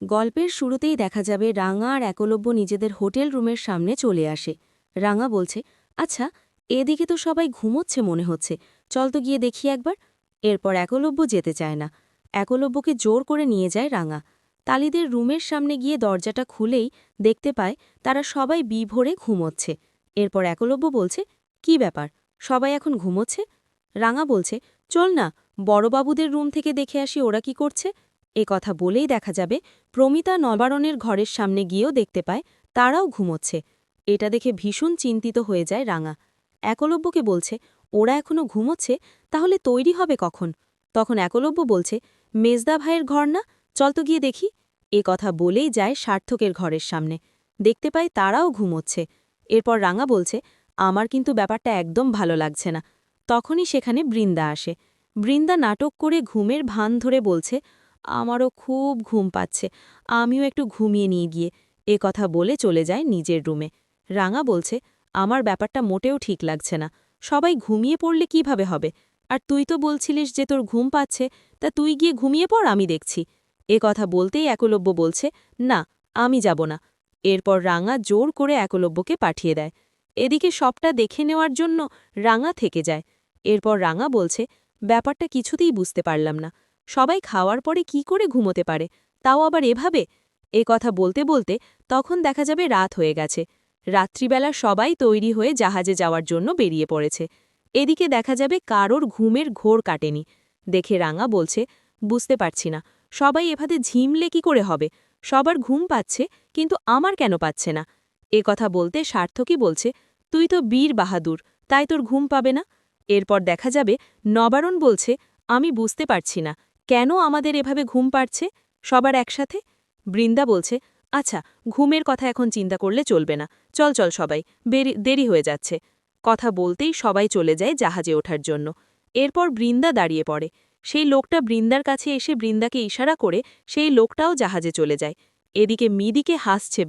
গল্পের শুরুতেই দেখা যাবে রাঙা আর একলব্য নিজেদের হোটেল রুমের সামনে চলে আসে। রাঙা বলছে, আচ্ছা, এদিকে তো সবাই ঘুমোচ্ছে মনে হচ্ছে, চল তো গিয়ে দেখি একবার। এরপর একলব্য যেতে চায় না। একলব্যকে জোর করে নিয়ে যায় রাঙা। তালিদের রুমের সামনে গিয়ে দরজাটা খুলেই দেখতে পায় তারা সবাই বিভোরে ঘুমোচ্ছে। এরপর একলব্য বলছে, কি ব্যাপার, সবাই এখন ঘুমোচ্ছে? রাঙা বলছে, চল না, বড়বাবুদের রুম থেকে দেখে আসি ওরা কি করছে। এ কথা বলেই দেখা যাবে প্রমিতা নবারণের ঘরের সামনে গিয়েও দেখতে পায় তারাও ঘুমোচ্ছে। এটা দেখে ভীষণ চিন্তিত হয়ে যায় রাঙা। একলব্যকে বলছে, ওরা এখনো ঘুমোচ্ছে, তাহলে তৈরি হবে কখন? তখন একলব্য বলছে, মেজদা ভাইয়ের ঘর না, চল তো গিয়ে দেখি। এ কথা বলেই যায় সার্থকের ঘরের সামনে। দেখতে পায় তারাও ঘুমোচ্ছে। এরপর রাঙা বলছে, আমার কিন্তু ব্যাপারটা একদম ভালো লাগছে না। তখনই সেখানে বৃন্দা আসে। বৃন্দা নাটক করে ঘুমের ভান ধরে বলছে, আমারও খুব ঘুম পাচ্ছে, আমিও একটু ঘুমিয়ে নিয়ে গিয়ে। এ কথা বলে চলে যায় নিজের রুমে। রাঙা বলছে, আমার ব্যাপারটা মোটেও ঠিক লাগছে না, সবাই ঘুমিয়ে পড়লে কিভাবে হবে? আর তুই তো বলছিলিস যে তোর ঘুম পাচ্ছে, তা তুই গিয়ে ঘুমিয়ে পড়, আমি দেখছি। এ কথা বলতেই একলব্য বলছে, না, আমি যাব না। এরপর রাঙা জোর করে একলব্যকে পাঠিয়ে দেয়। এদিকে সবটা দেখে নেওয়ার জন্য রাঙা থেকে যায়। এরপর রাঙা বলছে, ব্যাপারটা কিছুতেই বুঝতে পারলাম না, সবাই খাওয়ার পরে কি করে ঘুমোতে পারে, তাও আবার এভাবে? এ কথা বলতে বলতে তখন দেখা যাবে রাত হয়ে গেছে। রাত্রিবেলা সবাই তৈরি হয়ে জাহাজে যাওয়ার জন্য বেরিয়ে পড়েছে। এদিকে দেখা যাবে কারোর ঘুমের ঘোর কাটেনি। দেখে রাঙা বলছে, বুঝতে পারছি না, সবাই এভাবে ঝিমলে কি করে হবে? সবার ঘুম পাচ্ছে, কিন্তু আমার কেন পাচ্ছে না? এ কথা বলতে সার্থকই বলছে, তুই তো বীর বাহাদুর, তাই তোর ঘুম পাবে না। এরপর দেখা যাবে নবারণ বলছে, আমি বুঝতে পারছি না, কেন আমাদের এভাবে ঘুম পাড়ছে সবার একসাথে? বৃন্দা বলছে, আচ্ছা, ঘুমের কথা এখন চিন্তা করলে চলবে না, চল চল সবাই, দেরি হয়ে যাচ্ছে। কথা বলতেই সবাই চলে যায় জাহাজে ওঠার জন্য। এরপর বৃন্দা দাঁড়িয়ে পড়ে। সেই লোকটা বৃন্দার কাছে এসে বৃন্দাকে ইশারা করে সেই লোকটাও জাহাজে চলে যায়। এদিকে মিদিকে হাসছে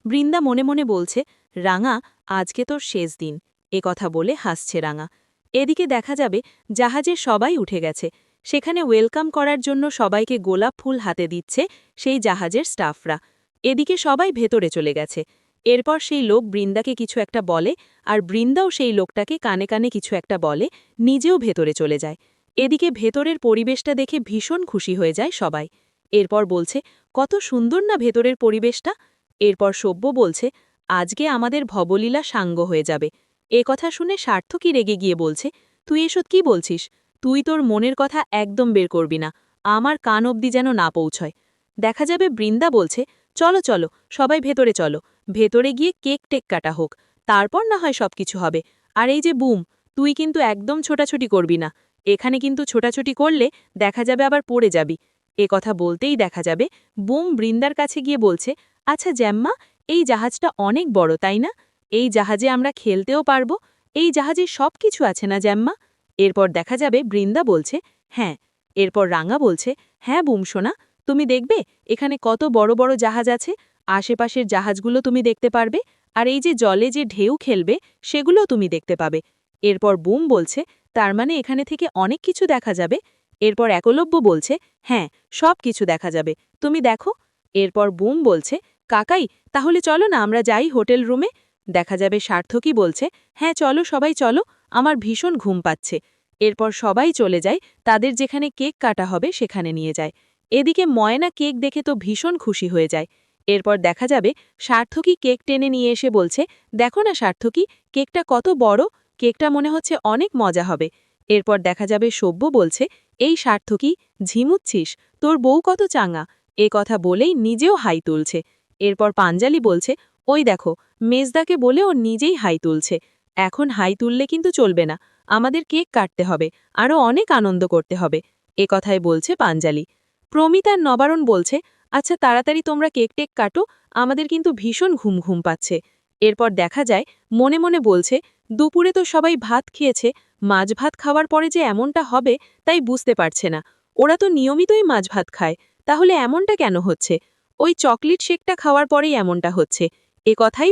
বৃন্দা মনে মনে বলছে, রাঙা, আজকে তোর শেষ দিন। এ কথা বলে হাসছে রাঙা। এদিকে দেখা যাবে জাহাজে সবাই উঠে গেছে। সেখানে ওয়েলকাম করার জন্য সবাইকে গোলাপ ফুল হাতে দিচ্ছে সেই জাহাজের স্টাফরা। এদিকে সবাই ভেতরে চলে গেছে। এরপর সেই লোক বৃন্দাকে কিছু একটা বলে, আর বৃন্দাও সেই লোকটাকে কানে কানে কিছু একটা বলে, নিজেও ভেতরে চলে যায়। এদিকে ভেতরের পরিবেশটা দেখে ভীষণ খুশি হয়ে যায় সবাই। এরপর বলছে, কত সুন্দর না ভেতরের পরিবেশটা। এরপর সব্য বলছে, আজকে আমাদের ভবলীলা সাঙ্গ হয়ে যাবে। এ কথা শুনে সার্থকই রেগে গিয়ে বলছে, তুই এসব কি বলছিস? তুই তোর মনের কথা একদম বের করবি না, আমার কান অবধি যেন না পৌঁছয়। দেখা যাবে বৃন্দা বলছে, চলো চলো, সবাই ভেতরে চলো, ভেতরে গিয়ে কেক টেক কাটা হোক, তারপর না হয় সবকিছু হবে। আর এই যে বুম, তুই কিন্তু একদম ছোটাছুটি করবি না, এখানে কিন্তু ছোটাছুটি করলে দেখা যাবে আবার পড়ে যাবি। এ কথা বলতেই দেখা যাবে বুম বৃন্দার কাছে গিয়ে বলছে, আচ্ছা জ্যাম্মা, এই জাহাজটা অনেক বড় তাই না? এই জাহাজে আমরা খেলতেও পারবো, এই জাহাজে সব কিছু আছে না জ্যাম্মা? এরপর দেখা যাবে বৃন্দা বলছে, হ্যাঁ। এরপর রাঙা বলছে, হ্যাঁ বুম সোনা, তুমি দেখবে এখানে কত বড় বড় জাহাজ আছে, আশেপাশের জাহাজগুলো তুমি দেখতে পারবে, আর এই যে জলে যে ঢেউ খেলবে সেগুলোও তুমি দেখতে পাবে। এরপর বুম বলছে, তার মানে এখানে থেকে অনেক কিছু দেখা যাবে। এরপর একলব্য বলছে, হ্যাঁ, সব কিছু দেখা যাবে, তুমি দেখো। এরপর বুম বলছে, কাকাই, তাহলে চলো না আমরা যাই হোটেল রুমে। দেখা যাবে সার্থকই বলছে, হ্যাঁ চলো সবাই চলো, আমার ভীষণ ঘুম পাচ্ছে। এরপর সবাই চলে যায়, তাদের যেখানে কেক কাটা হবে সেখানে নিয়ে যায়। এদিকে ময়না কেক দেখে তো ভীষণ খুশি হয়ে যায়। এরপর দেখা যাবে সার্থকই কেক টেনে নিয়ে এসে বলছে, দেখো না সার্থকী, কেকটা কত বড়, কেকটা মনে হচ্ছে অনেক মজা হবে। এরপর দেখা যাবে সব্য বলছে, এই সার্থকী, ঝিমুচ্ছিস, তোর বউ কত চাঙা। এ কথা বলেই নিজেও হাই তুলছে। এরপর পাঞ্জালি বলছে, ওই দেখো, মেজদাকে বলে ও নিজেই হাই তুলছে। এখন হাই তুললে কিন্তু চলবে না, আমাদের কেক কাটতে হবে, আরও অনেক আনন্দ করতে হবে। এ কথাই বলছে পাঞ্জালি। প্রমিতার নবারণ বলছে, আচ্ছা তাড়াতাড়ি তোমরা কেক টেক কাটো, আমাদের কিন্তু ভীষণ ঘুম ঘুম পাচ্ছে। এরপর দেখা যায় মনে মনে বলছে, দুপুরে তো সবাই ভাত খেয়েছে, মাছ ভাত খাওয়ার পরে যে এমনটা হবে তাই বুঝতে পারছে না। ওরা তো নিয়মিতই মাছ ভাত খায়, তাহলে এমনটা কেন হচ্ছে? ওই চকলেট শেকটা খাওয়ার পরেই এমনটা হচ্ছে। এ কথাই